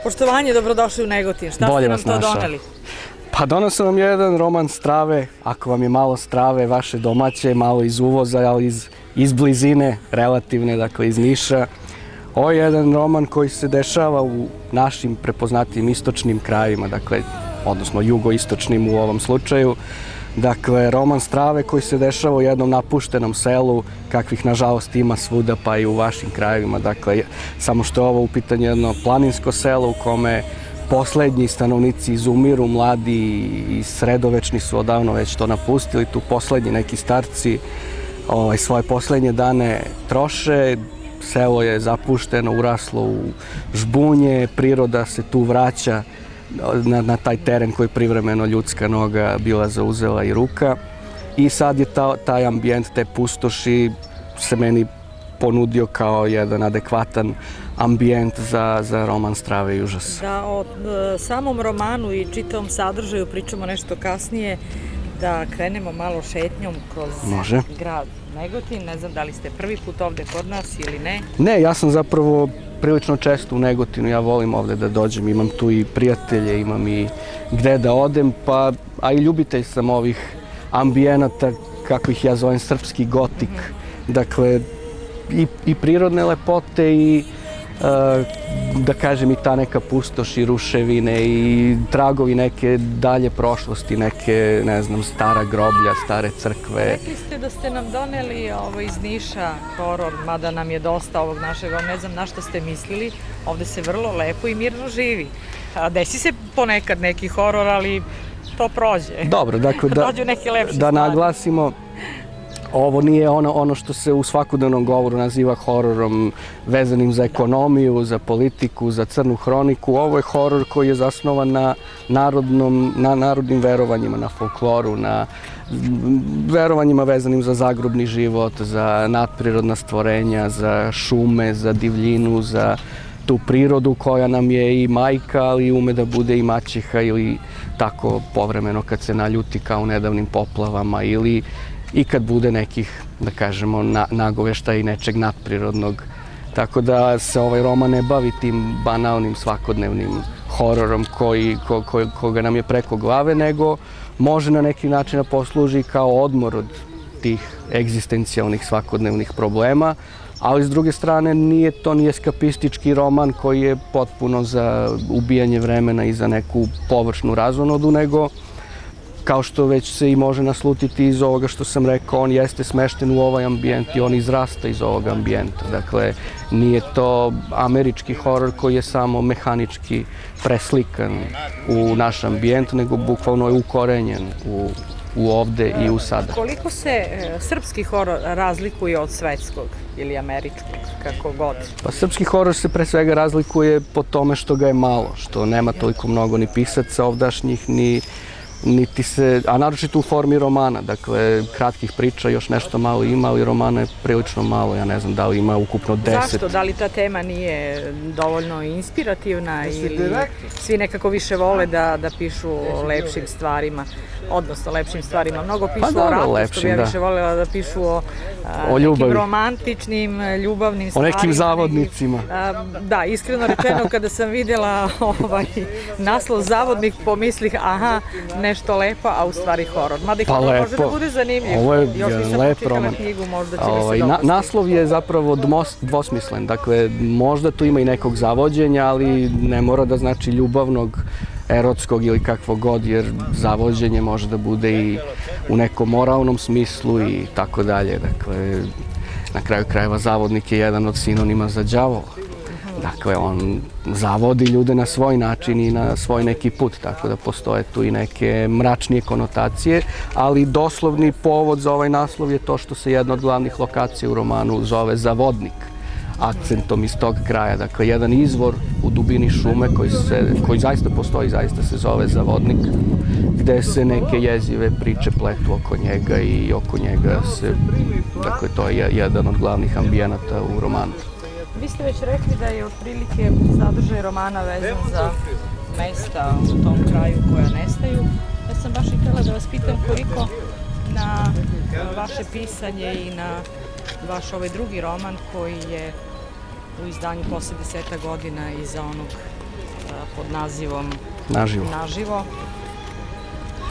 Poštovanje, dobrodošli u Negotin. Šta ste nam to doneli? Pa donosam vam jedan roman strave, ako vam je malo strave, vaše domaće, malo iz uvoza, ali iz blizine, relativne, dakle iz Niša. Ovo je jedan roman koji se dešava u našim prepoznatijim istočnim krajevima, dakle, odnosno jugoistočnim u ovom slučaju. Dakle, roman strave koji se dešava u jednom napuštenom selu, kakvih nažalost ima svuda, pa i u vašim krajevima. Dakle, samo što je ovo u pitanju jedno planinsko selo u kome poslednji stanovnici izumiru, mladi i sredovečni su odavno već to napustili, tu poslednji neki starci svoje poslednje dane troše. Selo je zapušteno, uraslo u žbunje, priroda se tu vraća na taj teren koji privremeno ljudska noga bila zauzela i ruka. I sad je taj ambijent, te pustoši se meni ponudio kao jedan adekvatan ambijent za roman Strave i užas. Da o samom romanu i čitavom sadržaju pričamo nešto kasnije, da krenemo malo šetnjom kroz grad Negotin. Ne znam da li ste prvi put ovde kod nas ili ne? Ne, ja sam zapravo prilično često u Negotinu, ja volim ovde da dođem, imam tu i prijatelje, imam i gde da odem, a i ljubitelj sam ovih ambijenata, kako ih ja zovem, srpski gotik. Dakle, i prirodne lepote i da kažem i ta neka pustoš i ruševine i tragovi neke dalje prošlosti, neke, ne znam, stara groblja, stare crkve. Rekli ste da ste nam doneli iz Niša horor, mada nam je dosta ovog našeg, ne znam na što ste mislili, ovde se vrlo lepo i mirno živi. Desi se ponekad neki horor, ali to prođe. Dobro, dakle, da naglasimo, ovo nije ono što se u svakodnevnom govoru naziva hororom vezanim za ekonomiju, za politiku, za crnu hroniku. Ovo je horor koji je zasnovan na narodnim verovanjima, na folkloru, na verovanjima vezanim za zagrobni život, za nadprirodna stvorenja, za šume, za divljinu, za tu prirodu koja nam je i majka, ali ume da bude i maćeha ili tako povremeno kad se naljuti kao u nedavnim poplavama ili i kad bude nekih, da kažemo, nagoveštaja i nečeg nadprirodnog. Tako da se ovaj roman ne bavi tim banalnim svakodnevnim hororom koga nam je preko glave, nego može na neki način da posluži kao odmor od tih egzistencijalnih svakodnevnih problema, ali s druge strane nije to ni eskapistički roman koji je potpuno za ubijanje vremena i za neku površnu razonodu, nego kao što već se i može naslutiti iz ovoga što sam rekao, on jeste smešten u ovaj ambijent i on izrasta iz ovog ambijenta. Dakle, nije to američki horor koji je samo mehanički preslikan u naš ambijent, nego bukvalno je ukorenjen u ovde i u sada. Koliko se srpski horor razlikuje od svetskog ili američkog, kako god? Pa srpski horor se pre svega razlikuje po tome što ga je malo, što nema toliko mnogo ni pisaca ovdašnjih, niti se, a naročito u formi romana, dakle, kratkih priča još nešto malo ima, ali romana je prilično malo, ja ne znam da li ima ukupno 10. Zašto? Da li ta tema nije dovoljno inspirativna ili svi nekako više vole da pišu o lepšim stvarima, odnosno lepšim stvarima, mnogo pišu o ratu, što bi ja više voljela da pišu o nekim romantičnim, ljubavnim stvarima. O nekim zavodnicima. Da, iskreno rečeno, kada sam vidjela naslov Zavodnik, pomislih, aha, nešto lepo, a u stvari horor. Mada i horor može da bude zanimljiv. Ovo je lep roman. Naslov je zapravo dvosmislen. Dakle, možda tu ima i nekog zavođenja, ali ne mora da znači ljubavnog, erotskog ili kakvo god, jer zavođenje može da bude i u nekom moralnom smislu i tako dalje. Dakle, na kraju krajeva zavodnik je jedan od sinonima za đavola. Dakle, on zavodi ljude na svoj način i na svoj neki put, tako da postoje tu i neke mračnije konotacije, ali doslovni povod za ovaj naslov je to što se jedna od glavnih lokacija u romanu zove Zavodnik, akcentom iz tog kraja. Dakle, jedan izvor u dubini šume koji zaista postoji, zaista se zove Zavodnik, gde se neke jezive priče pletu oko njega i oko njega se, dakle, to je jedan od glavnih ambijenata u romanu. Vi ste već rekli da je otprilike sadržaj romana vezan za mesta u tom kraju koja nestaju. Ja sam baš i htjela da vas pitam koliko na vaše pisanje i na vaš ovaj drugi roman koji je u izdanju posle 10 godina iza onog pod nazivom Naživo.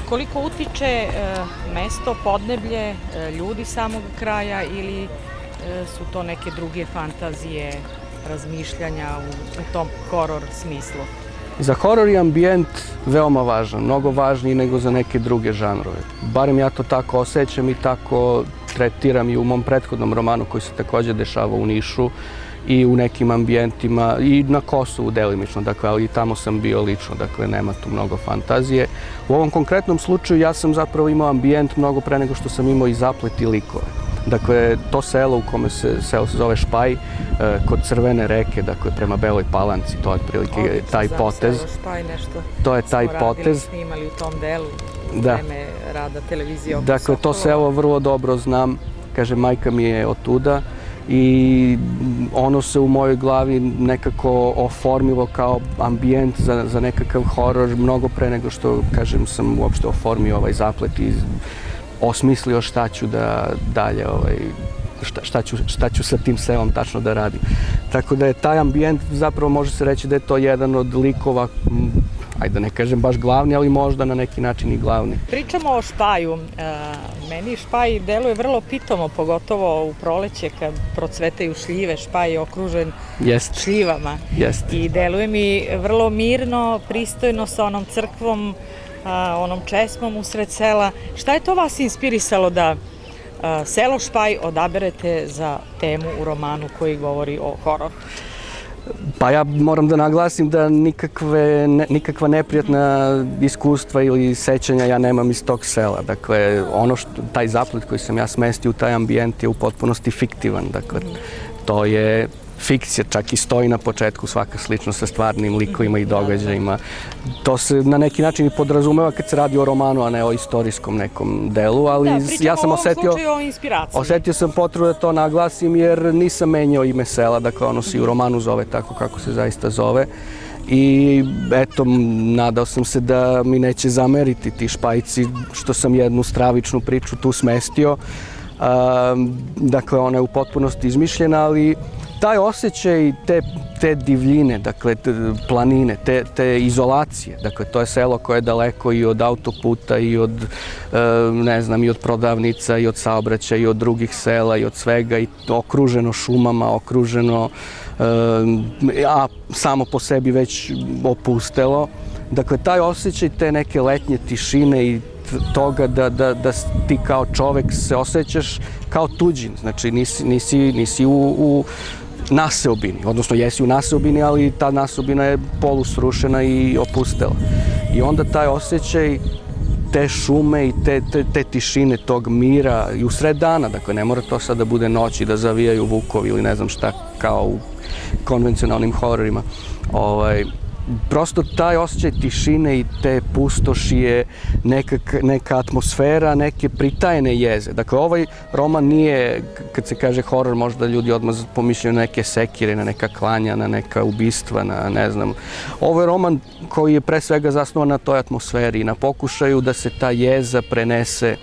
Koliko utiče mesto, podneblje, ljudi samog kraja ili su to neke druge fantazije, razmišljanja u tom horor smislu? Za horor je ambijent veoma važan, mnogo važniji nego za neke druge žanrove. Barem ja to tako osjećam i tako tretiram i u mom prethodnom romanu koji se također dešava u Nišu i u nekim ambijentima i na Kosovu delimično, dakle, ali i tamo sam bio lično, dakle, nema tu mnogo fantazije. U ovom konkretnom slučaju ja sam zapravo imao ambijent mnogo pre nego što sam imao i zaplet i likove. Dakle, to selo u kome selo se zove Špaj, kod Crvene reke, dakle, prema Beloj Palanci, to je otprilike taj potez. To je taj potez. Smo snimali u tom delu, u vreme rada televizije oko Sokolova. Dakle, to selo vrlo dobro znam, kaže, majka mi je otuda i ono se u mojoj glavi nekako oformilo kao ambijent za nekakav horor mnogo pre nego što, kažem, sam uopšte oformio ovaj zaplet i osmislio šta ću da dalje, šta ću sa tim selom tačno da radim. Tako da je taj ambijent, zapravo može se reći da je to jedan od likova, ajde da ne kažem baš glavni, ali možda na neki način i glavni. Pričamo o Špaju. Meni Špaj deluje vrlo pitomo, pogotovo u proleće kad procvetaju šljive. Špaj je okružen šljivama. I deluje mi vrlo mirno, pristojno sa onom crkvom, onom česmom usred sela. Šta je to vas inspirisalo da selo Špaj odaberete za temu u romanu koji govori o hororu? Pa ja moram da naglasim da nikakva neprijatna iskustva ili sećanja ja nemam iz tog sela. Dakle, taj zaplet koji sam ja smestio u taj ambijent je u potpunosti fiktivan. Dakle, to je fikcija, čak i stoji na početku svaka sličnost sa stvarnim likovima i događajima. To se na neki način i podrazumeva kad se radi o romanu, a ne o istorijskom nekom delu, ali ja sam osetio sam potrebu da to naglasim jer nisam menjao ime sela, dakle ono se i u romanu zove tako kako se zaista zove. I eto, nadao sam se da mi neće zameriti ti Špajci što sam jednu stravičnu priču tu smestio. Dakle, ona je u potpunosti izmišljena, ali taj osjećaj te divljine, dakle, planine, te izolacije, dakle, to je selo koje je daleko i od autoputa i od, ne znam, i od prodavnica i od saobraćaja i od drugih sela i od svega i okruženo šumama, okruženo, a samo po sebi već opustelo. Dakle, taj osjećaj te neke letnje tišine i toga da ti kao čovek se osjećaš kao tuđin, znači nisi u naseobini, odnosno jesi u naseobini, ali ta naseobina je polusrušena i opustela. I onda taj osjećaj te šume i te tišine, tog mira i u sred dana, dakle ne mora to sad da bude noć i da zavijaju vukovi ili ne znam šta kao u konvencionalnim hororima. Prosto taj osjećaj tišine i te pustoši je neka atmosfera, neke pritajene jeze. Dakle, ovaj roman nije, kad se kaže horor, možda ljudi odmah pomišljaju na neke sekire, na neka klanja, na neka ubistva, na ne znam. Ovo je roman koji je pre svega zasnovan na toj atmosferi i na pokušaju da se ta jeza prenese,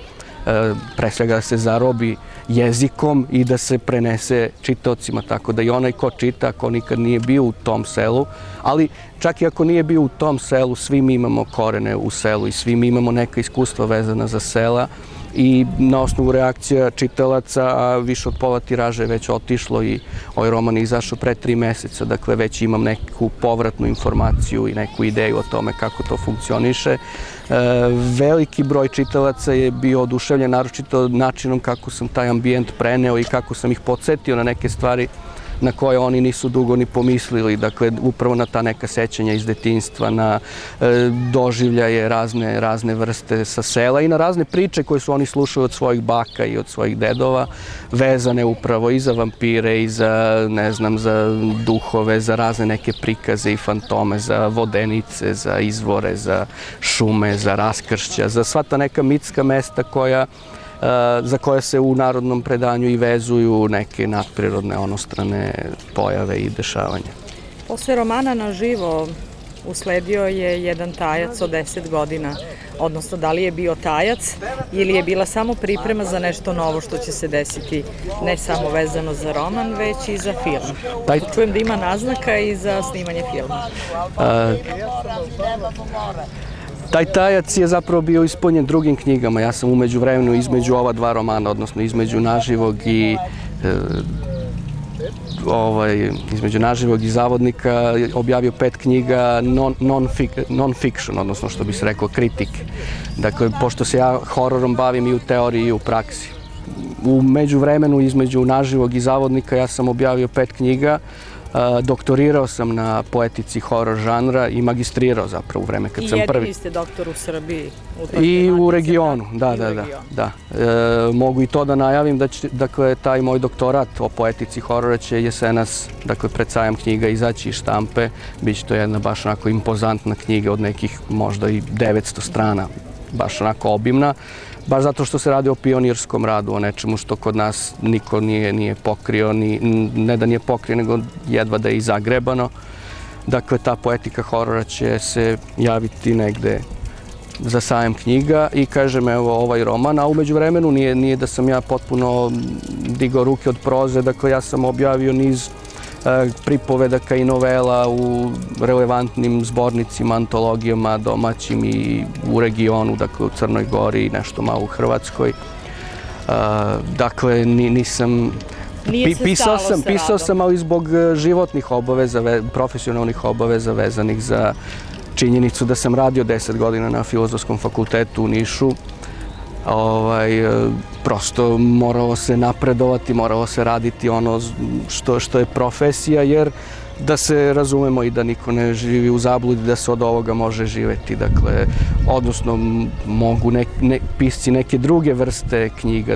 pre svega da se zarobi jezikom i da se prenese čitaocima, tako da i onaj ko čita, ako nikad nije bio u tom selu, ali čak i ako nije bio u tom selu, svi mi imamo korene u selu i svi mi imamo neka iskustva vezana za sela i na osnovu reakcija čitalaca, a više od pola tiraža je već otišlo i ovaj roman je izašao pre 3 meseca, dakle već imam neku povratnu informaciju i neku ideju o tome kako to funkcioniše. Veliki broj čitalaca je bio oduševljen, naročito načinom kako sam taj ambijent preneo i kako sam ih podsjetio na neke stvari na koje oni nisu dugo ni pomislili, dakle upravo na ta neka sećanja iz detinjstva, na doživljaje razne vrste sa sela i na razne priče koje su oni slušali od svojih baka i od svojih dedova, vezane upravo i za vampire i za, ne znam, za duhove, za razne neke prikaze i fantome, za vodenice, za izvore, za šume, za raskršća, za sva ta neka mitska mesta za koje se u narodnom predanju i vezuju neke nadprirodne, onostrane pojave i dešavanja. Posle romana Na živo usledio je jedan tajac od 10 godina. odnosno da li je bio tajac ili je bila samo priprema za nešto novo što će se desiti, ne samo vezano za roman, već i za film. Čujem da ima naznaka i za snimanje filma. Taj tajac je zapravo bio ispunjen drugim knjigama. Ja sam umeđu vremenu između ova dva romana, odnosno između Naživog i između Naživog i Zavodnika objavio 5 knjiga non-fiction, odnosno što bi se rekao kritike. Dakle, pošto se ja hororom bavim i u teoriji i u praksi. U međuvremenu između Naživog i Zavodnika ja sam objavio 5 knjiga, doktorirao sam na poetici horor žanra i magistrirao zapravo u vreme kad sam prvi. I jedini ste doktor u Srbiji? I u regionu, da. Mogu i to da najavim da će, dakle, taj moj doktorat o poetici horora će jesenas, dakle, pred sajam knjiga izaći iz štampe. Biće to jedna baš onako impozantna knjiga od nekih možda i 900 strana, baš onako obimna. Baš zato što se radi o pionirskom radu, o nečemu što kod nas niko nije pokrio, ne da nije pokrio, nego jedva da je i zagrebano. Dakle, ta poetika horora će se javiti negde za sajam knjiga i kažem, evo, ovaj roman, a umeđu vremenu nije da sam ja potpuno digao ruke od proze, dakle, ja sam objavio niz pripovedaka i novela u relevantnim zbornicima, antologijama domaćim i u regionu, dakle u Crnoj Gori i nešto malo u Hrvatskoj. Dakle, nisam... Pisao sam, ali zbog životnih obaveza, profesionalnih obaveza vezanih za činjenicu da sam radio 10 godina na Filozofskom fakultetu u Nišu. Prosto moralo se napredovati, moralo se raditi ono što je profesija, jer da se razumemo i da niko ne živi u zabludi da se od ovoga može živeti. Dakle, odnosno mogu pisci neke druge vrste knjiga,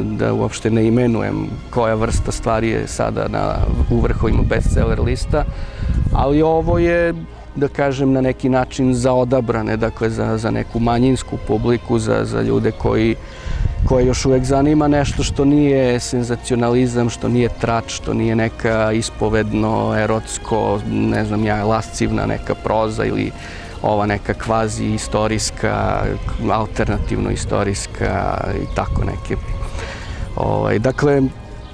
da uopšte ne imenujem koja vrsta stvari je sada u vrhovima bestseller lista, ali ovo je, da kažem, na neki način za odabrane, dakle za neku manjinsku publiku, za ljude koje još uvek zanima nešto što nije senzacionalizam, što nije trač, što nije neka ispovedno, erotsko, ne znam ja, lascivna neka proza ili ova neka kvazi-istorijska, alternativno-istorijska i tako neke. Dakle,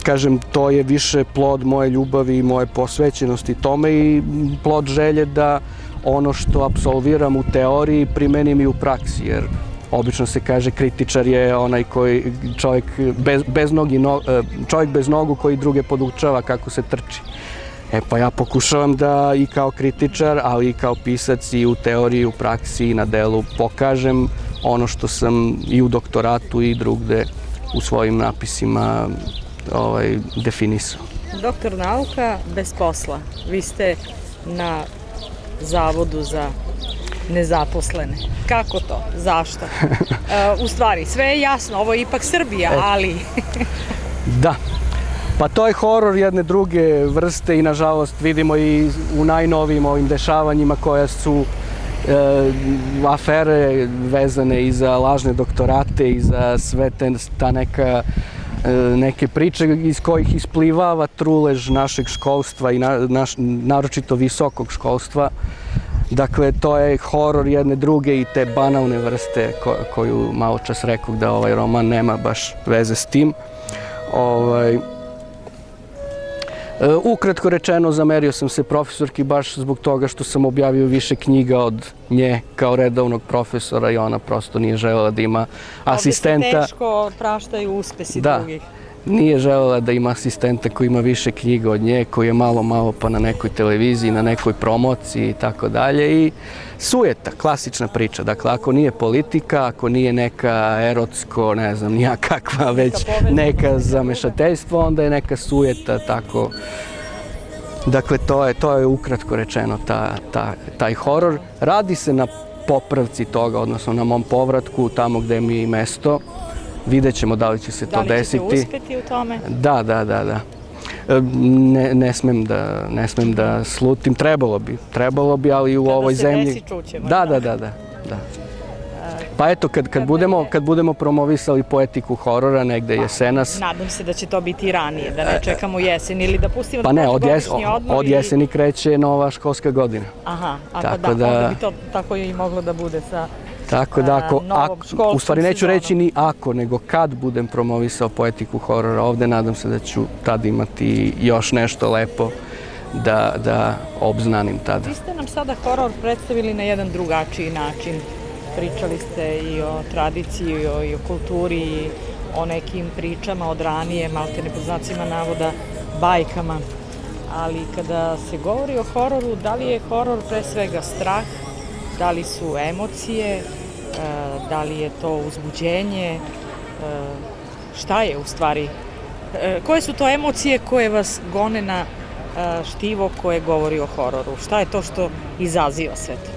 kažem, to je više plod moje ljubavi i moje posvećenosti tome i plod želje da ono što apsolviram u teoriji primenim i u praksi, jer obično se kaže kritičar je onaj koji čovjek bez nogu koji druge podučava kako se trči. Pa ja pokušavam da i kao kritičar, ali i kao pisac i u teoriji, i u praksi i na delu pokažem ono što sam i u doktoratu i drugde u svojim napisima definisao. Doktor nauka bez posla. Vi ste na Zavodu za nezaposlene. Kako to? Zašto? U stvari, sve je jasno, ovo je ipak Srbija, ali... Da. Pa to je horor jedne druge vrste i nažalost vidimo i u najnovijim ovim dešavanjima koja su afere vezane i za lažne doktorate i za sve ta neke priče iz kojih isplivava trulež našeg školstva i naročito visokog školstva. Dakle, to je horor jedne druge i te banalne vrste koju malo čas rekao da ovaj roman nema baš veze s tim. Ukratko rečeno, zamerio sam se profesorki baš zbog toga što sam objavio više knjiga od nje kao redovnog profesora i ona prosto nije želela da ima asistenta. Ovdje se teško praštaju uspesi drugih. Nije želela da ima asistenta koji ima više knjiga od nje, koji je malo pa na nekoj televiziji, na nekoj promociji i tako dalje. I sujeta, klasična priča. Dakle, ako nije politika, ako nije neka erotsko, ne znam, nija kakva, već neka zamešateljstvo, onda je neka sujeta, tako. Dakle, to je ukratko rečeno taj horor. Radi se na popravci toga, odnosno na mom povratku, tamo gde mi je mesto. Vidjet ćemo da li će se to desiti. Da li ćete uspeti u tome? Da. Ne smem da slutim. Trebalo bi, ali u ovoj zemlji... Kada se desi, čućemo. Da. Pa eto, kad budemo promovisali poetiku horora negde jesenas... Nadam se da će to biti ranije, da ne čekamo jesen ili da pustimo pa ne, od jeseni kreće nova školska godina. Aha, pa da, onda bi to tako i moglo da bude sa Tako da, u stvari neću reći ni ako, nego kad budem promovisao poetiku horora ovde, nadam se da ću tad imati još nešto lepo da obznanim tada. Vi ste nam sada horor predstavili na jedan drugačiji način. Pričali ste i o tradiciji, i o kulturi, i o nekim pričama od ranije, malte ne po znacima navoda, bajkama. Ali kada se govori o hororu, da li je horor pre svega strah, da li su emocije, da li je to uzbuđenje, šta je u stvari? Koje su to emocije koje vas gone na štivo koje govori o hororu? Šta je to što izaziva sve to?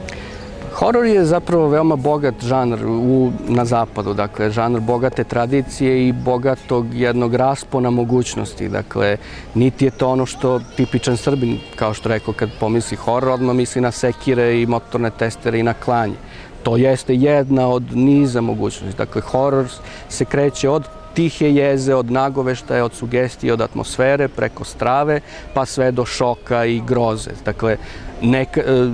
Horor je zapravo veoma bogat žanr na zapadu, dakle, žanr bogate tradicije i bogatog jednog raspona mogućnosti. Dakle, niti je to ono što tipičan Srbin, kao što rekao, kad pomisli horor, odmah misli na sekire i motorne testere i na klanje. To jeste jedna od niza mogućnosti. Dakle, horor se kreće od tihe jeze, od nagoveštaja, od sugestije, od atmosfere, preko strave, pa sve do šoka i groze. Dakle,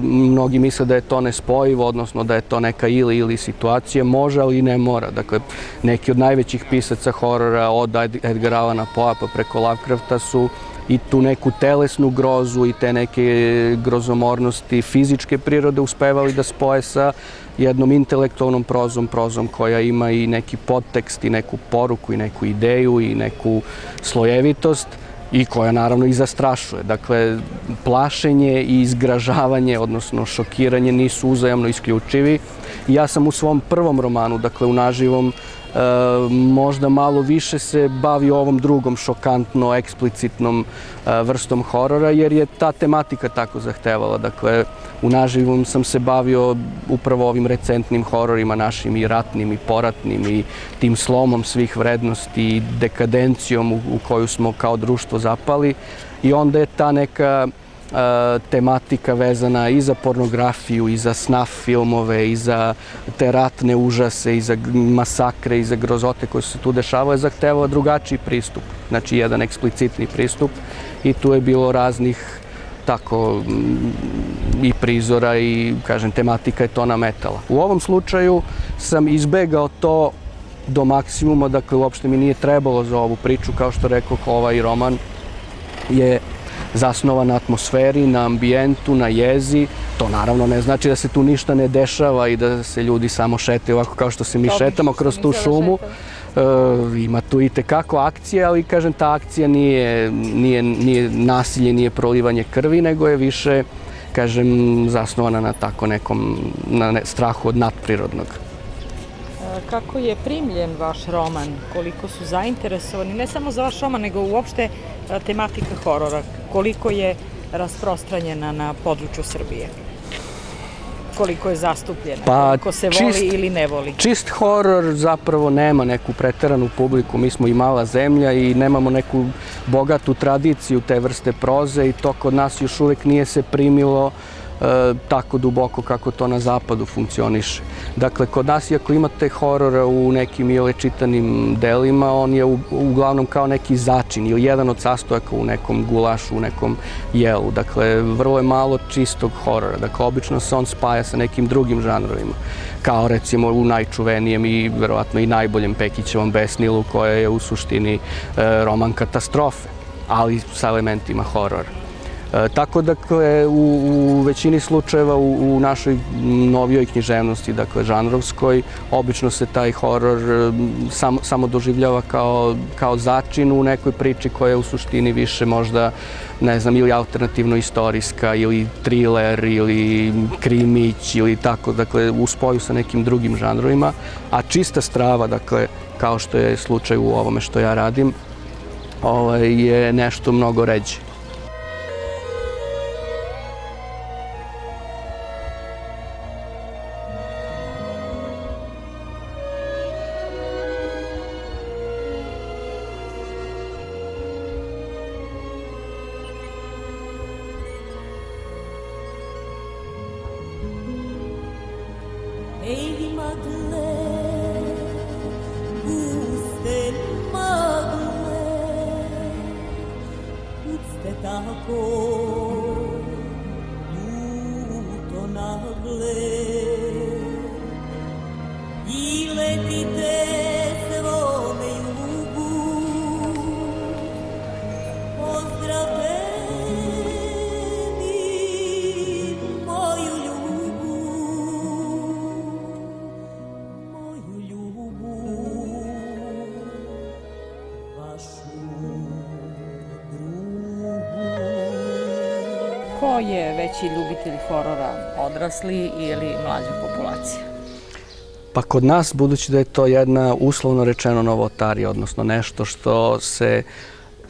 mnogi misle da je to nespojivo, odnosno da je to neka ili situacija, može, ali i ne mora. Dakle, neki od najvećih pisaca horora, od Edgara Allana Poea pa preko Lovecrafta, su i tu neku telesnu grozu i te neke grozomornosti fizičke prirode uspevali da spoje sa jednom intelektualnom prozom koja ima i neki podtekst i neku poruku i neku ideju i neku slojevitost i koja naravno i zastrašuje. Dakle, plašenje i izgražavanje, odnosno šokiranje, nisu uzajamno isključivi. Ja sam u svom prvom romanu, dakle u naživom, možda malo više se bavio ovom drugom šokantno, eksplicitnom vrstom horora, jer je ta tematika tako zahtevala. Dakle, u naživom sam se bavio upravo ovim recentnim hororima našim, i ratnim i poratnim, i tim slomom svih vrednosti i dekadencijom u koju smo kao društvo zapali. I onda je ta neka tematika vezana i za pornografiju, i za snaf filmove, i za te ratne užase, i za masakre, i za grozote koje su se tu dešavale, zahtevala drugačiji pristup. Znači, jedan eksplicitni pristup, i tu je bilo raznih tako i prizora i, kažem, tematika je to nametala. U ovom slučaju sam izbegao to do maksimuma, dakle, uopšte mi nije trebalo za ovu priču, kao što rekao, ovaj roman je zasnovan na atmosferi, na ambijentu, na jezi. To naravno ne znači da se tu ništa ne dešava i da se ljudi samo šetaju ovako kao što se mi šetamo kroz tu šumu. Ima tu i tekako akcije, ali kažem, ta akcija nije nasilje, nije prolivanje krvi, nego je više, kažem, zasnovana na tako nekom strahu od nadprirodnog. Kako je primljen vaš roman? Koliko su zainteresovani, ne samo za vaš roman, nego uopšte tematika horora? Koliko je rasprostranjena na području Srbije? Koliko je zastupljena? Koliko se voli ili ne voli? Čist horor zapravo nema neku preteranu publiku. Mi smo i mala zemlja i nemamo neku bogatu tradiciju te vrste proze i to kod nas još uvek nije se primilo tako duboko kako to na zapadu funkcioniše. Dakle, kod nas, iako imate horora u nekim ili čitanim delima, on je uglavnom kao neki začin ili jedan od sastojaka u nekom gulašu, u nekom jelu. Dakle, vrlo je malo čistog horora. Dakle, obično se on spaja sa nekim drugim žanrovima, kao recimo u najčuvenijem i verovatno i najboljem Pekićevom Besnilu, koja je u suštini roman katastrofe, ali sa elementima horora. Tako, dakle, u većini slučajeva u našoj novijoj književnosti, dakle, žanrovskoj, obično se taj horor samo doživljava kao začin u nekoj priči koja je u suštini više možda, ne znam, ili alternativno-istorijska, ili thriller, ili krimić, ili tako, dakle, u spoju sa nekim drugim žanrovima, a čista strava, dakle, kao što je slučaj u ovome što ja radim, je nešto mnogo ređe. Ey magle, puste magle, puste tako ljuto nagle, i letite svome jugu. Pozdrave mi moju ljubu, vašu drugu. Ko je veći ljubitelj horora, odrasli ili mlađa populacija? Pa kod nas, budući da je to jedna uslovno rečeno novotarija, odnosno nešto što se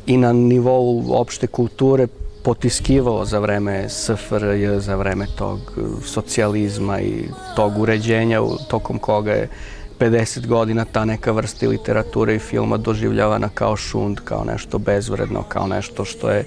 i na nivou opšte kulture potiskivalo za vreme SFRJ, za vreme tog socijalizma i tog uređenja tokom koga je 50 godina ta neka vrsta literature i filma doživljavana kao šund, kao nešto bezvredno, kao nešto što je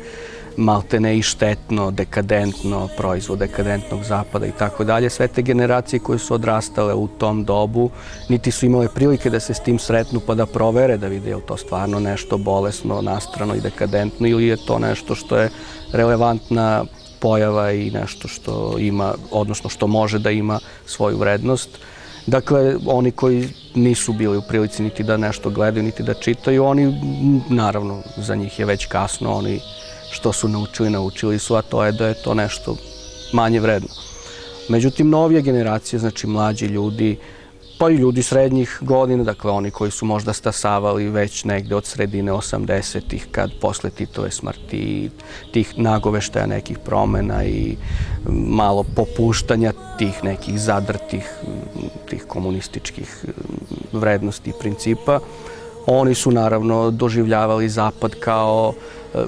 maltene i štetno, dekadentno, proizvod dekadentnog zapada i tako dalje. Sve te generacije koje su odrastale u tom dobu niti su imale prilike da se s tim sretnu pa da provere, da vide je li to stvarno nešto bolesno, nastrano i dekadentno ili je to nešto što je relevantna pojava i nešto što ima, odnosno što može da ima svoju vrednost. Dakle, oni koji nisu bili u prilici niti da nešto gledaju, niti da čitaju, oni, naravno, za njih je već kasno, oni što su naučili su, a to je da je to nešto manje vredno. Međutim, novije generacije, znači mlađi ljudi, pa i ljudi srednjih godina, dakle oni koji su možda stasavali već negde od sredine 80-ih, kad posle Titove smrti i tih nagoveštaja nekih promena i malo popuštanja tih nekih zadrtih, tih komunističkih vrednosti i principa, oni su naravno doživljavali Zapad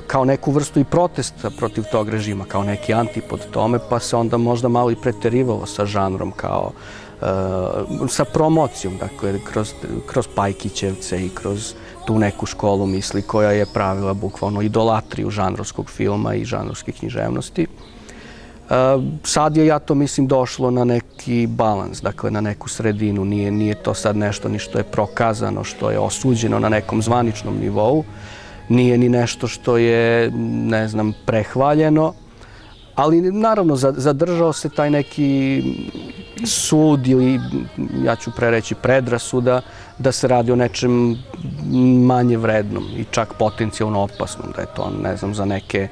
kao neku vrstu i protesta protiv tog režima, kao neki antipod tome, pa se onda možda malo i preterivalo sa žanrom kao sa promocijom, dakle, kroz Pajkićevce i kroz tu neku školu misli koja je pravila bukvalno idolatriju žanrovskog filma i žanrovske književnosti. Sad je, ja to mislim, došlo na neki balans, dakle, na neku sredinu. Nije to sad nešto ni što je prokazano, što je osuđeno na nekom zvaničnom nivou. Nije ni nešto što je, ne znam, prehvaljeno. Ali, naravno, zadržao se taj neki sud ili, ja ću prereći, predrasuda da se radi o nečem manje vrednom i čak potencijalno opasnom, da je to, ne znam, za neke,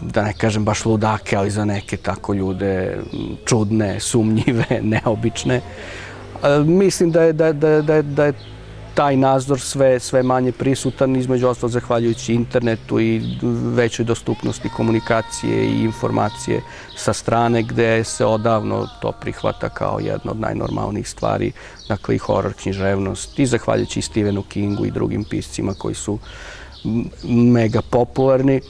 da ne kažem baš ludake, ali za neke tako ljude čudne, sumnjive, neobične. Mislim da je taj nadzor sve manje prisutan, između ostalog zahvaljujući internetu i većoj dostupnosti komunikacije i informacije sa strane, gde se odavno to prihvata kao jedna od najnormalnijih stvari, dakle i horor književnost, i zahvaljujući Stephenu Kingu i drugim piscima koji su mega popularni.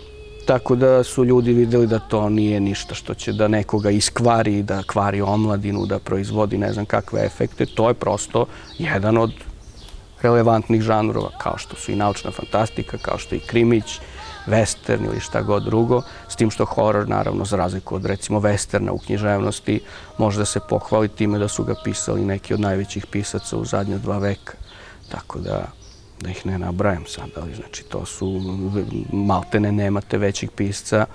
Tako da su ljudi videli da to nije ništa što će da nekoga iskvari, da kvari omladinu, da proizvodi ne znam kakve efekte. To je prosto jedan od relevantnih žanrova, kao što su i naučna fantastika, kao što i krimić, western ili šta god drugo, s tim što horor, naravno, za razliku od, recimo, westerna u književnosti, može da se pohvali time da su ga pisali neki od najvećih pisaca u zadnja 2 veka. Tako da ih ne nabrajam sad, ali znači to su, maltene nemate većih pisca,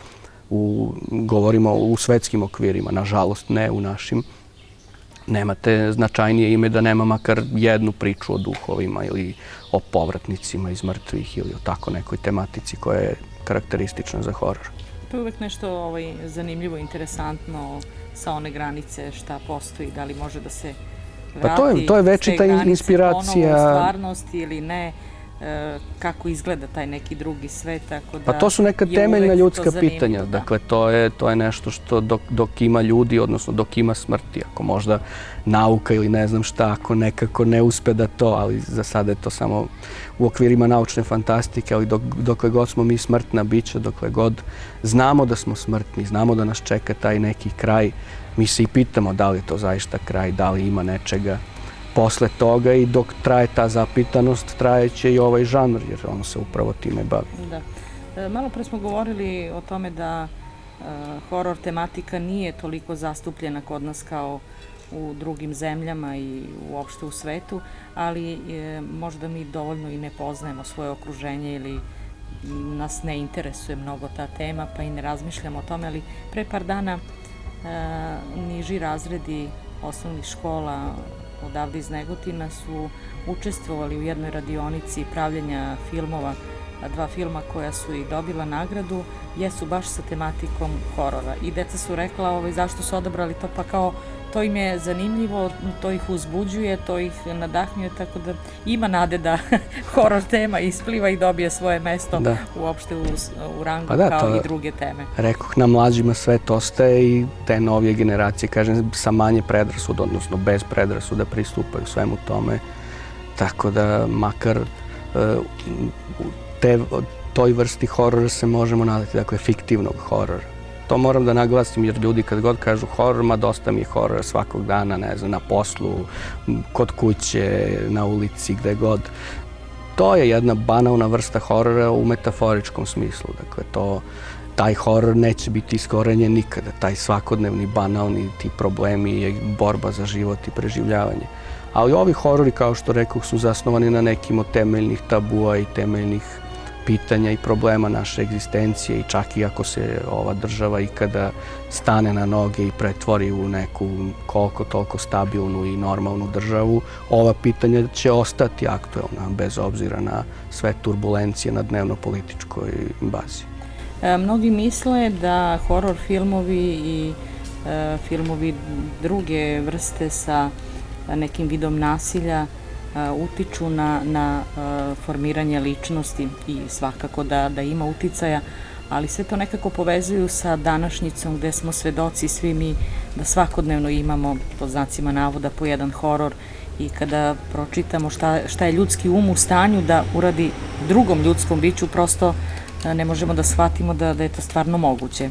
govorimo u svetskim okvirima, nažalost ne u našim. Nemate značajnije ime da nema makar jednu priču o duhovima ili o povratnicima iz mrtvih ili o tako nekoj tematici koja je karakteristična za horor. To je uvek nešto zanimljivo, interesantno sa one granice, šta postoji, da li može da se vrati to je večita inspiracija. Ponovo u stvarnosti ili ne, kako izgleda taj neki drugi svet, tako da... Pa to su neka temeljna ljudska pitanja, dakle to je nešto što dok ima ljudi, odnosno dok ima smrti, ako možda nauka ili ne znam šta, ako nekako ne uspe da to, ali za sada je to samo u okvirima naučne fantastike, ali dokle god smo mi smrtna bića, dokle god znamo da smo smrtni, znamo da nas čeka taj neki kraj, mi se i pitamo da li je to zaista kraj, da li ima nečega posle toga i dok traje ta zapitanost, trajeće i ovaj žanr, jer on se upravo time bavi. Da. Malo pre smo govorili o tome da horor tematika nije toliko zastupljena kod nas kao u drugim zemljama i uopšte u svetu, ali možda mi dovoljno i ne poznajemo svoje okruženje ili nas ne interesuje mnogo ta tema, pa i ne razmišljamo o tome, ali pre par dana niži razredi osnovnih škola odavde iz Negotina su učestvovali u jednoj radionici pravljenja filmova, 2 filma koja su i dobila nagradu, jesu baš sa tematikom horora. I deca su rekla zašto su odabrali to, pa kao to im je zanimljivo, to ih uzbuđuje, to ih nadahnjuje, tako da ima nade da horor tema ispliva i dobije svoje mesto uopšte u rangu kao i druge teme. Rekoh, na mlađima svet ostaje i te novije generacije, kažem, sa manje predrasuda, odnosno bez predrasuda pristupaju svemu tome, tako da makar toj vrsti horora se možemo nadati, dakle, fiktivnog horora. To moram da naglasim jer ljudi kad god kažu horor, ma dosta mi je horora svakog dana, ne znam, na poslu, kod kuće, na ulici, gde god. To je jedna banalna vrsta horora u metaforičkom smislu. Dakle, taj horor neće biti iskorenjen nikada. Taj svakodnevni, banalni, ti problemi je borba za život i preživljavanje. Ali ovi horori, kao što rekoh, su zasnovani na nekim od temeljnih tabua i temeljnih pitanja i problema naše egzistencije i čak i ako se ova država ikada stane na noge i pretvori u neku koliko toliko stabilnu i normalnu državu, ova pitanja će ostati aktuelna bez obzira na sve turbulencije na dnevno-političkoj bazi. Mnogi misle da horor filmovi i filmovi druge vrste sa nekim vidom nasilja utiču na formiranje ličnosti i svakako da ima uticaja, ali sve to nekako povezuju sa današnjicom gde smo svedoci svi mi da svakodnevno imamo, pod znacima navoda, po jedan horor i kada pročitamo šta je ljudski um u stanju da uradi drugom ljudskom biću, prosto ne možemo da shvatimo da je to stvarno moguće.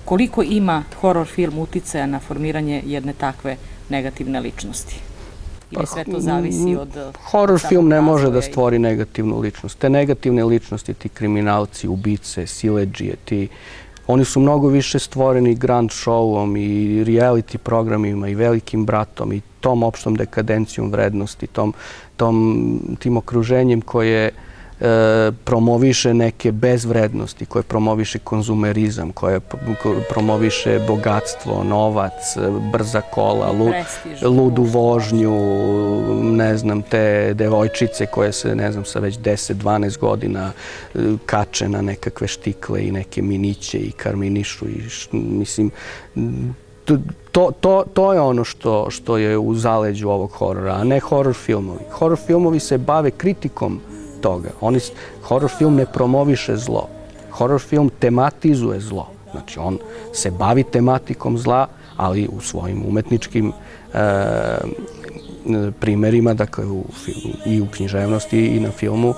Koliko ima horor film uticaja na formiranje jedne takve negativne ličnosti? Ili sve to zavisi od... Horor film ne može da stvori negativnu ličnost. Te negativne ličnosti, ti kriminalci, ubice, siledžije, oni su mnogo više stvoreni grand showom i reality programima i Velikim bratom i tom opštom dekadencijom vrednosti, tim okruženjem koje promoviše neke bezvrednosti, koje promoviše konzumerizam, koje promoviše bogatstvo, novac, brza kola, ludu vožnju, ne znam, te devojčice koje se, ne znam, sa već 10-12 godina kače na nekakve štikle i neke miniće i karminišu i mislim, to je ono što je u zaleđu ovog horora, a ne horor filmovi. Horor filmovi se bave kritikom toga. Horor film ne promoviše zlo. Horor film tematizuje zlo. Znači, on se bavi tematikom zla, ali u svojim umetničkim primerima, dakle i u književnosti i na filmu,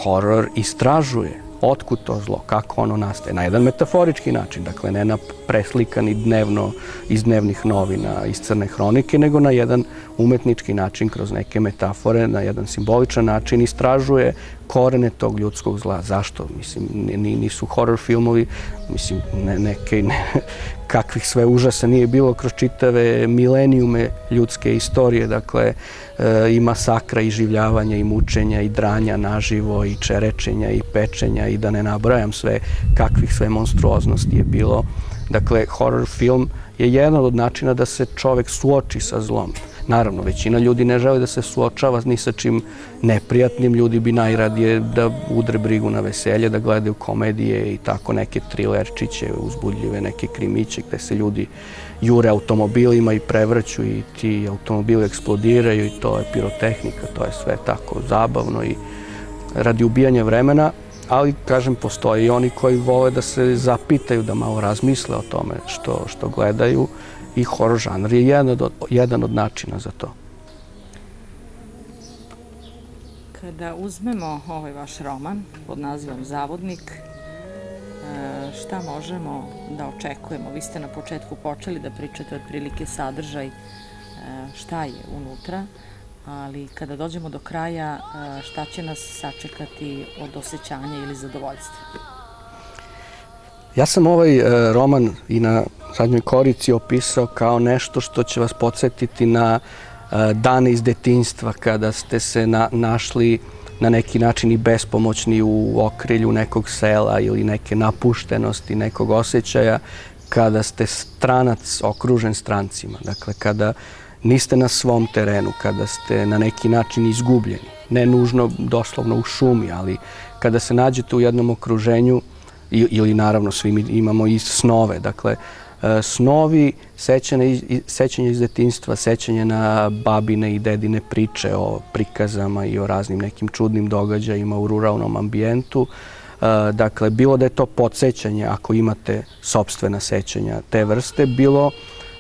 horor istražuje otkud to zlo, kako ono nastaje. Na jedan metaforički način, dakle ne na preslikani dnevno iz dnevnih novina, iz crne hronike, nego na jedan umetnički način, kroz neke metafore, na jedan simboličan način istražuje korene tog ljudskog zla. Zašto? Mislim, nisu horor filmovi, mislim, kakvih sve užasa nije bilo kroz čitave milenijume ljudske istorije, dakle, i masakra, i življavanja, i mučenja, i dranja naživo, i čerečenja, i pečenja, i da ne nabrajam sve kakvih sve monstruoznosti je bilo. Dakle, horor film je jedan od načina da se čovek suoči sa zlom. Naravno, većina ljudi ne žele da se suočava ni sa čim neprijatnim. Ljudi bi najradije da udre brigu na veselje, da gledaju komedije i tako neke trilerčiće, uzbudljive neke krimiće gde se ljudi jure automobilima i prevrću i ti automobili eksplodiraju i to je pirotehnika, to je sve tako zabavno i radi ubijanja vremena. Ali, kažem, postoje i oni koji vole da se zapitaju, da malo razmisle o tome što gledaju i horor žanr je jedan od načina za to. Kada uzmemo ovaj vaš roman pod nazivom Zavodnik, šta možemo da očekujemo? Vi ste na početku počeli da pričate otprilike sadržaj šta je unutra, ali kada dođemo do kraja, šta će nas sačekati od osjećanja ili zadovoljstva? Ja sam ovaj roman i na zadnjoj korici opisao kao nešto što će vas podsjetiti na dane iz detinjstva kada ste se našli na neki način i bespomoćni u okrilju nekog sela ili neke napuštenosti, nekog osjećaja, kada ste stranac okružen strancima. Dakle, kada niste na svom terenu, kada ste na neki način izgubljeni, ne nužno doslovno u šumi, ali kada se nađete u jednom okruženju, ili naravno svi mi imamo i snove, dakle, snovi, sećanje iz detinjstva, sećanje na babine i dedine priče o prikazama i o raznim nekim čudnim događajima u ruralnom ambijentu. Dakle, bilo da je to podsjećanje, ako imate sopstvena sećanja te vrste, bilo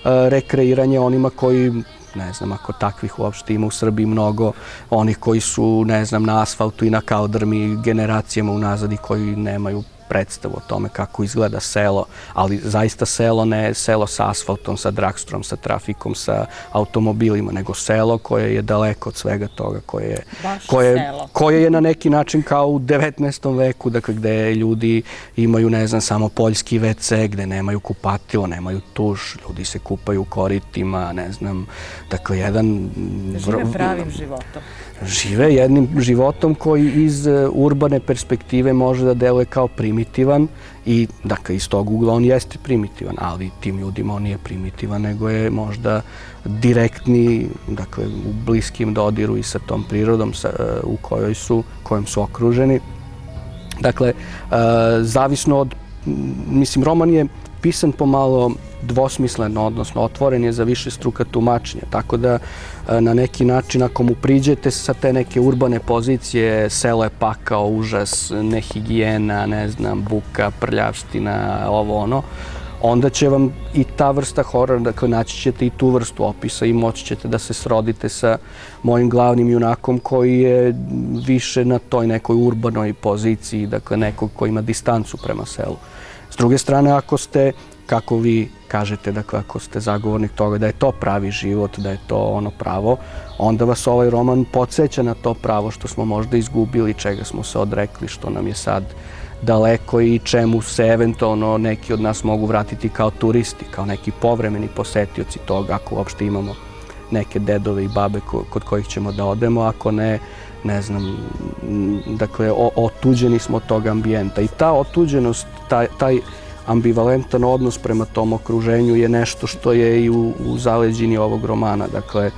rekreiranje onima koji, ne znam, ako takvih uopšte ima u Srbiji mnogo, onih koji su, ne znam, na asfaltu i na kaodrmi generacijama unazad i koji nemaju predstavu o tome kako izgleda selo, ali zaista selo, ne selo sa asfaltom, sa dragstrom, sa trafikom, sa automobilima, nego selo koje je daleko od svega toga, koje je na neki način kao u 19. veku, dakle, gde ljudi imaju, ne znam, samo poljski WC, gde nemaju kupatilo, nemaju tuš, ljudi se kupaju u koritima, ne znam, dakle, jedan... Žive pravim životom. Žive jednim životom koji iz urbane perspektive može da deluje kao primitivan i, dakle, iz tog ugla on jeste primitivan, ali tim ljudima on nije primitivan, nego je možda direktni, dakle, u bliskim dodiru i sa tom prirodom u kojom su okruženi. Dakle, zavisno od, mislim, roman je pisan pomalo dvosmisleno, odnosno otvoren je za više struka tumačenja, tako da na neki način ako mu priđete sa te neke urbane pozicije, selo je pakao, užas, nehigijena, ne znam, buka, prljavština, ovo ono, onda će vam i ta vrsta horora, dakle naći ćete i tu vrstu opisa i moći ćete da se srodite sa mojim glavnim junakom koji je više na toj nekoj urbanoj poziciji, dakle nekog koji ima distancu prema selu. S druge strane, ako ste, kako vi kažete, dakle, ako ste zagovornik toga da je to pravi život, da je to ono pravo, onda vas ovaj roman podsjeća na to pravo što smo možda izgubili, čega smo se odrekli, što nam je sad daleko i čemu se eventualno neki od nas mogu vratiti kao turisti, kao neki povremeni posetioci toga, ako uopšte imamo neke dedove i babe kod kojih ćemo da odemo, ako ne, ne znam, dakle, otuđeni smo od tog ambijenta. I ta otuđenost, taj ambivalentan odnos prema tom okruženju je nešto što je i u zaleđini ovog romana. Dakle,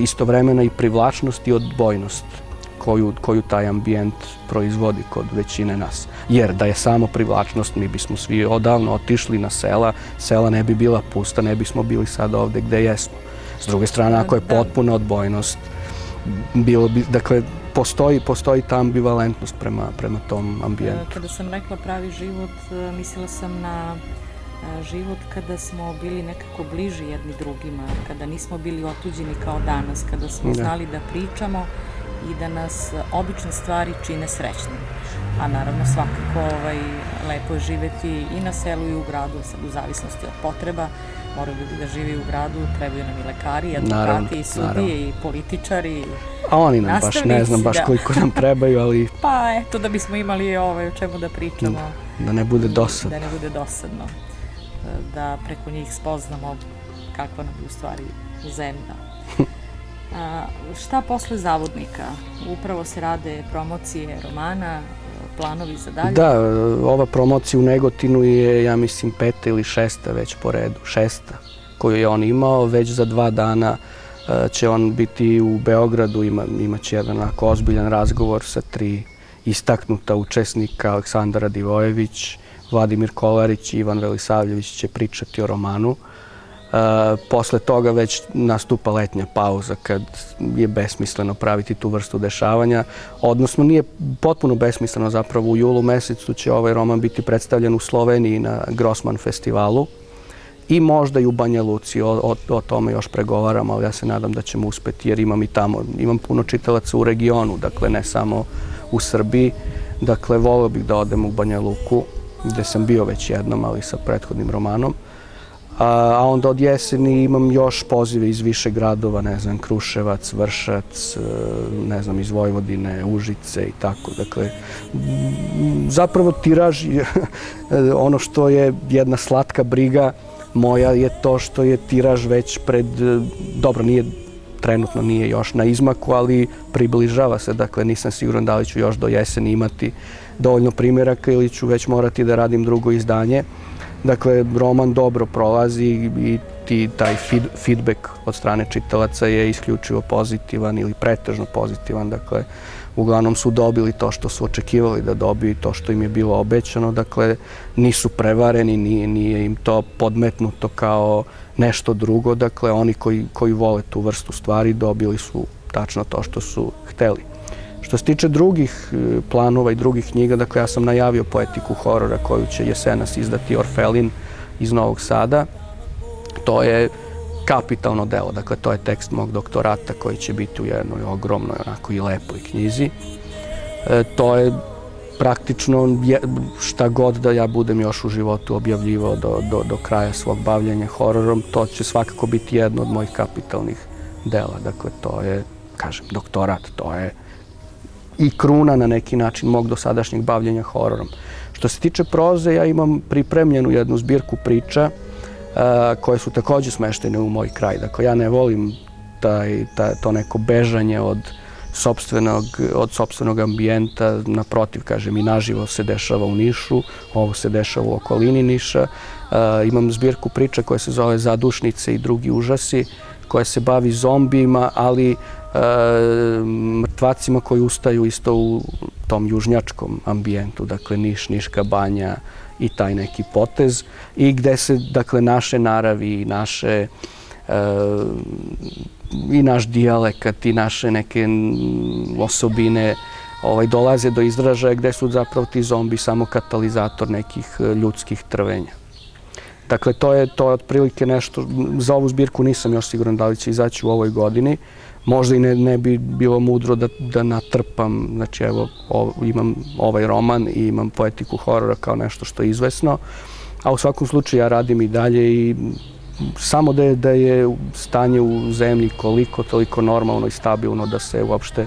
istovremena i privlačnost i odbojnost koju taj ambijent proizvodi kod većine nas. Jer da je samo privlačnost, mi bismo svi odavno otišli na sela, sela ne bi bila pusta, ne bismo bili sad ovde gde jesmo. S druge strane, ako je potpuna odbojnost, bilo bi, dakle, postoji ta ambivalentnost prema tom ambijentu. Kada sam rekla pravi život, mislila sam na život kada smo bili nekako bliži jedni drugima, kada nismo bili otuđeni kao danas, kada smo znali da pričamo i da nas obične stvari čine srećnim. A naravno svakako lepo je živeti i na selu i u gradu, u zavisnosti od potreba. Moraju ljudi da živi u gradu, trebaju nam i lekari, advokati, i sudije, i političari, a oni nam baš, ne znam baš koliko nam trebaju, ali... Pa eto, da bismo imali o čemu da pričamo. Da ne bude dosadno. Da ne bude dosadno. Da preko njih spoznamo kakva nam je u stvari zemlja. Šta posle Zavodnika? Upravo se rade promocije romana, planovi za dalje? Da, ova promocija u Negotinu je, ja mislim, 5. ili 6. već po redu, 6. koju je on imao. Već za 2 dana će on biti u Beogradu, imaće jedan onako ozbiljan razgovor sa 3 istaknuta učesnika, Aleksandar Radivojević, Vladimir Kolarić i Ivan Velisavljević će pričati o romanu. Posle toga već nastupa letnja pauza kad je besmisleno praviti tu vrstu dešavanja. Odnosno, nije potpuno besmisleno, zapravo u julu mesecu će ovaj roman biti predstavljen u Sloveniji na Grossman festivalu i možda i u Banja Luci. O tome još pregovaram, ali ja se nadam da ćemo uspeti jer imam i tamo, imam puno čitalaca u regionu, dakle ne samo u Srbiji. Dakle, volio bih da odem u Banja Luku, gde sam bio već jednom, ali sa prethodnim romanom. A onda od jeseni imam još pozive iz više gradova, ne znam, Kruševac, Vršac, ne znam, iz Vojvodine, Užice i tako. Dakle, zapravo tiraž, ono što je jedna slatka briga moja je to što je tiraž već pred, dobro, trenutno nije još na izmaku, ali približava se, dakle nisam siguran da li ću još do jeseni imati dovoljno primjeraka ili ću već morati da radim drugo izdanje. Dakle, roman dobro prolazi i taj feedback od strane čitalaca je isključivo pozitivan ili pretežno pozitivan. Dakle, uglavnom su dobili to što su očekivali da dobiju i to što im je bilo obećano. Dakle, nisu prevareni, nije im to podmetnuto kao nešto drugo. Dakle, oni koji vole tu vrstu stvari dobili su tačno to što su hteli. Što se tiče drugih planova i drugih knjiga, dakle, ja sam najavio poetiku horora koju će jesenas izdati Orfelin iz Novog Sada. To je kapitalno delo, dakle, to je tekst mog doktorata koji će biti u jednoj ogromnoj, onako i lepoj knjizi. To je praktično šta god da ja budem još u životu objavljivao do kraja svog bavljenja hororom, to će svakako biti jedno od mojih kapitalnih dela. Dakle, to je, kažem, doktorat, to je i kruna na neki način mog dosadašnjeg bavljenja hororom. Što se tiče proze, ja imam pripremljenu jednu zbirku priča koje su također smeštene u moj kraj. Dakle, ja ne volim to neko bežanje od sopstvenog ambijenta. Naprotiv, kažem, i naživo se dešava u Nišu, ovo se dešava u okolini Niša. Imam zbirku priča koja se zove Zadušnice i drugi užasi, koja se bavi zombijima, ali mrtvacima koji ustaju isto u tom južnjačkom ambijentu, dakle Niš, Niška banja i taj neki potez, i gde se, dakle, naše naravi i naš dijalekat i naše neke osobine dolaze do izražaja, gde su zapravo ti zombi samo katalizator nekih ljudskih trvenja. Dakle, to je otprilike nešto, za ovu zbirku nisam još siguran da li će izaći u ovoj godini. Možda i ne bi bilo mudro da natrpam, znači evo, imam ovaj roman i imam poetiku horora kao nešto što je izvesno, a u svakom slučaju ja radim i dalje i samo da je stanje u zemlji toliko normalno i stabilno da se uopšte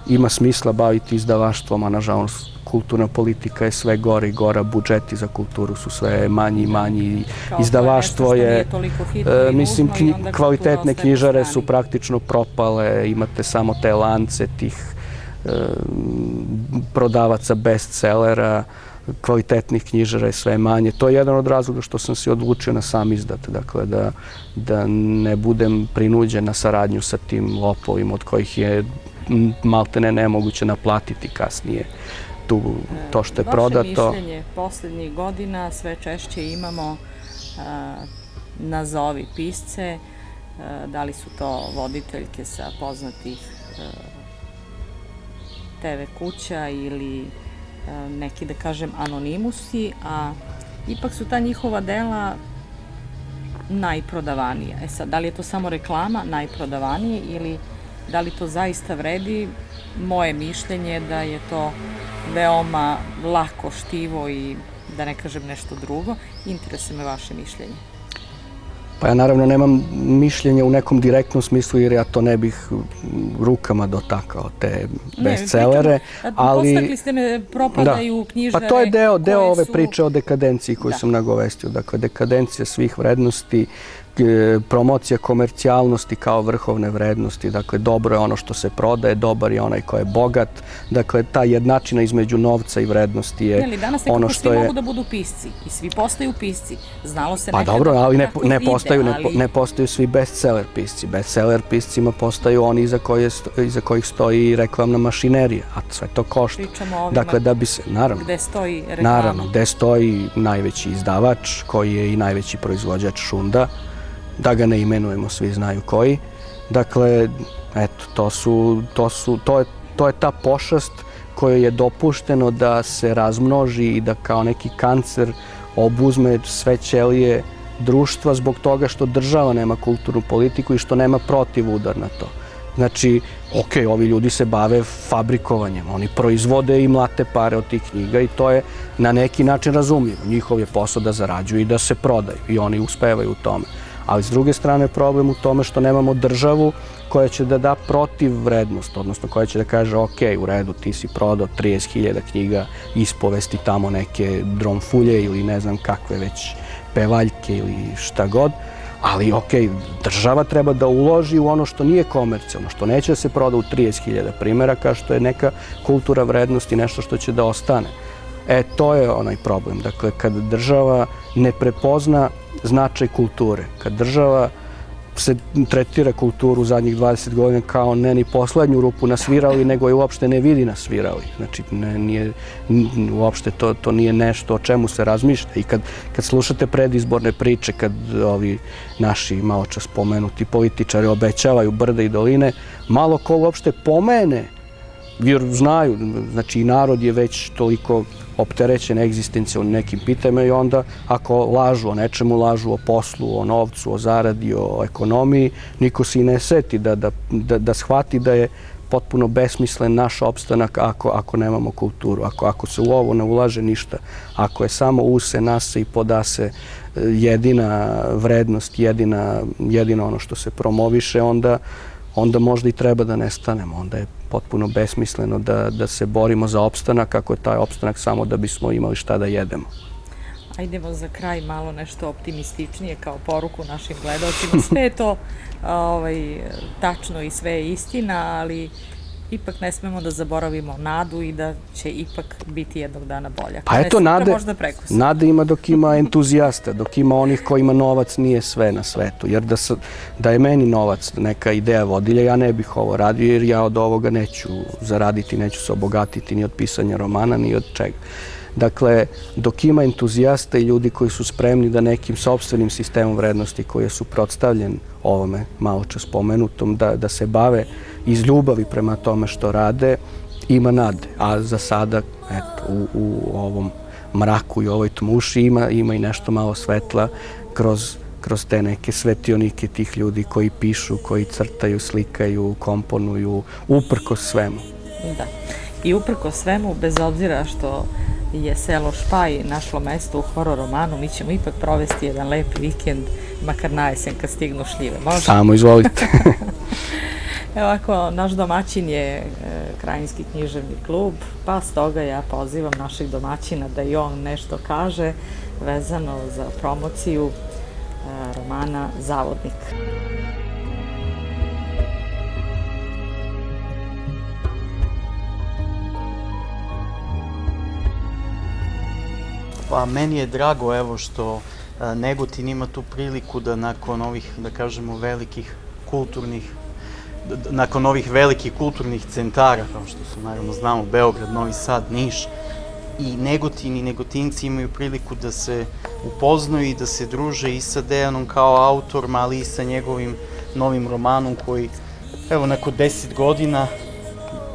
ima smisla baviti izdavaštvom, a nažalost kulturna politika je sve gore i gora, budžeti za kulturu su sve manji i manji, izdavaštvo je, mislim, kvalitetne knjižare su praktično propale, imate samo te lance tih prodavaca bestsellera, kvalitetnih knjižara je sve manje. To je jedan od razloga što sam se odlučio na sam izdat, dakle, da ne budem prinuđen na saradnju sa tim lopovima od kojih je maltene nemoguće naplatiti kasnije to što je prodato. Vaše mišljenje posljednjih godina sve češće imamo nazovi pisce, da li su to voditeljke sa poznatih TV kuća ili neki, da kažem, anonimusi, a ipak su ta njihova dela najprodavanija. E sad, da li je to samo reklama najprodavanije ili da li to zaista vredi? Moje mišljenje je da je to veoma lako štivo i da ne kažem nešto drugo. Interesuje me vaše mišljenje. Pa ja naravno nemam mišljenje u nekom direktnom smislu jer ja to ne bih rukama dotakao, te bestsellere. Postakli ste me, propadaju knjižare. Pa to je deo ove priče o dekadenciji koju sam nagovestio. Dakle, dekadencija svih vrednosti, promocija komercijalnosti kao vrhovne vrednosti. Dakle, dobro je ono što se prodaje, dobar je onaj ko je bogat. Dakle, ta jednačina između novca i vrednosti je ono što je... Danas nekako svi mogu da budu pisci i svi postaju pisci. Znalo se nekada... Pa dobro, ali ne postaju svi bestseller pisci. Bestseller piscima postaju oni iza kojih stoji reklamna mašinerija, a sve to košta. Pričamo o ovima gde stoji reklama. Naravno, gde stoji najveći izdavač, koji je i najveći proizvođač šunda, da ga ne imenujemo, svi znaju koji. Dakle, eto, to je ta pošast kojoj je dopušteno da se razmnoži i da kao neki kancer obuzme sve ćelije društva zbog toga što država nema kulturnu politiku i što nema protivudar na to. Znači, ovi ljudi se bave fabrikovanjem, oni proizvode i mlate pare od tih knjiga i to je na neki način razumljivo. Njihov je posao da zarađuju i da se prodaju i oni uspevaju u tome. Ali s druge strane problem u tome što nemamo državu koja će da da protiv vrednost, odnosno koja će da kaže ok, u redu, ti si prodao 30.000 knjiga, ispovesti tamo neke dromfulje ili ne znam kakve već pevaljke ili šta god, ali ok, država treba da uloži u ono što nije komercijalno, što neće da se proda u 30.000 primjeraka, što je neka kultura vrednosti, nešto što će da ostane. To je onaj problem. Dakle, kad država ne prepozna značaj kulture, kad država se tretira kulturu u zadnjih 20 godina kao ne ni poslednju rupu nasvirali, nego je uopšte ne vidi nasvirali. Znači, uopšte to nije nešto o čemu se razmišlja. I kad slušate predizborne priče, kad ovi naši maločas spomenuti političari obećavaju brde i doline, malo ko uopšte pomene, jer znaju, znači i narod je već toliko opterećen egzistencijalnim nekim pitanjima i onda ako lažu o nečemu, lažu o poslu, o novcu, o zaradi, o ekonomiji, niko se i ne seti da shvati da je potpuno besmislen naš opstanak ako nemamo kulturu, ako se u ovo ne ulaže ništa, ako je samo use, nase i podase jedina vrednost, jedino ono što se promoviše, onda možda i treba da nestanemo. Onda je potpuno besmisleno da se borimo za opstanak, ako je taj opstanak samo da bismo imali šta da jedemo. Ajdemo za kraj malo nešto optimističnije kao poruku našim gledalcima. Sve je to tačno i sve je istina, ali ipak ne smemo da zaboravimo nadu i da će ipak biti jednog dana bolja. Pa eto, nade ima dok ima entuzijasta, dok ima onih kojima novac nije sve na svetu. Jer da je meni novac neka ideja vodilja, ja ne bih ovo radio jer ja od ovoga neću zaraditi, neću se obogatiti ni od pisanja romana, ni od čega. Dakle, dok ima entuzijasta i ljudi koji su spremni da nekim sopstvenim sistemom vrednosti koji je suprotstavljen ovome maločas spomenutom, da se bave iz ljubavi prema tome što rade, ima nade. A za sada, eto, u ovom mraku i ovoj tmuši ima i nešto malo svetla kroz te neke svetionike tih ljudi koji pišu, koji crtaju, slikaju, komponuju, uprkos svemu. Da. I uprkos svemu, bez obzira što je selo Špaj našlo mesto u horor romanu, mi ćemo ipak provesti jedan lep vikend, makar na jesen kad stignu šljive. Može? Samo izvolite. Evo ovako, naš domaćin je Krajinski književni klub, pa stoga ja pozivam našeg domaćina da i on nešto kaže vezano za promociju romana Zavodnik. Pa meni je drago evo što Negotin ima tu priliku da nakon ovih, da kažemo, nakon ovih velikih kulturnih centara, kao što su, naravno, znamo, Beograd, Novi Sad, Niš, i Negotin i Negotinci imaju priliku da se upoznaju i da se druže i sa Dejanom kao autorom, ali i sa njegovim novim romanom koji, evo, nakon 10 godina,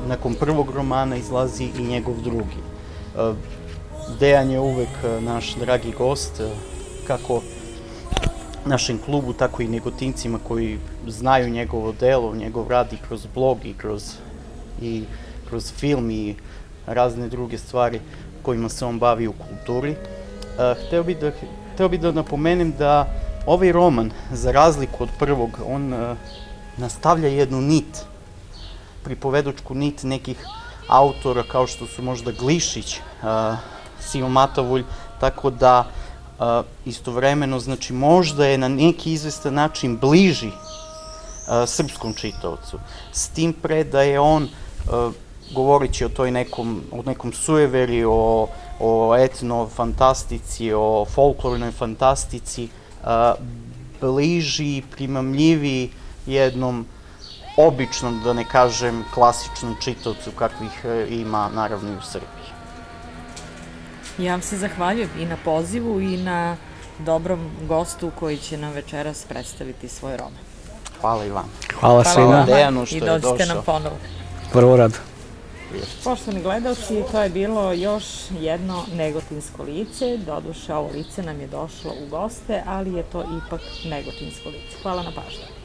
nakon prvog romana izlazi i njegov drugi. Dejan je uvek naš dragi gost, kako našem klubu, tako i Negotincima koji znaju njegovo delo, njegov rad i kroz blog i kroz film i razne druge stvari kojima se on bavi u kulturi. Hteo bih da napomenem da ovaj roman, za razliku od prvog, on nastavlja jednu nit, pripovedačku nit nekih autora kao što su možda Glišić, Simo Matavulj, tako da istovremeno, znači, možda je na neki izvestan način bliži srpskom čitaocu. S tim pre da je on, govoreći o nekom sujeveri, o etno-fantastici, o folklornoj fantastici, bliži, primamljivi jednom običnom, da ne kažem, klasičnom čitaocu kakvih ima, naravno, i u Srbiji. Ja vam se zahvaljujem i na pozivu i na dobrom gostu koji će nam večeras predstaviti svoj roman. Hvala i vam. Hvala svima. Dejanu što je došao. I dođite nam ponovo. Prvo rad. Poštovani gledalci, to je bilo još jedno negotinsko lice. Doduše, ovo lice nam je došlo u goste, ali je to ipak negotinsko lice. Hvala na pažnju.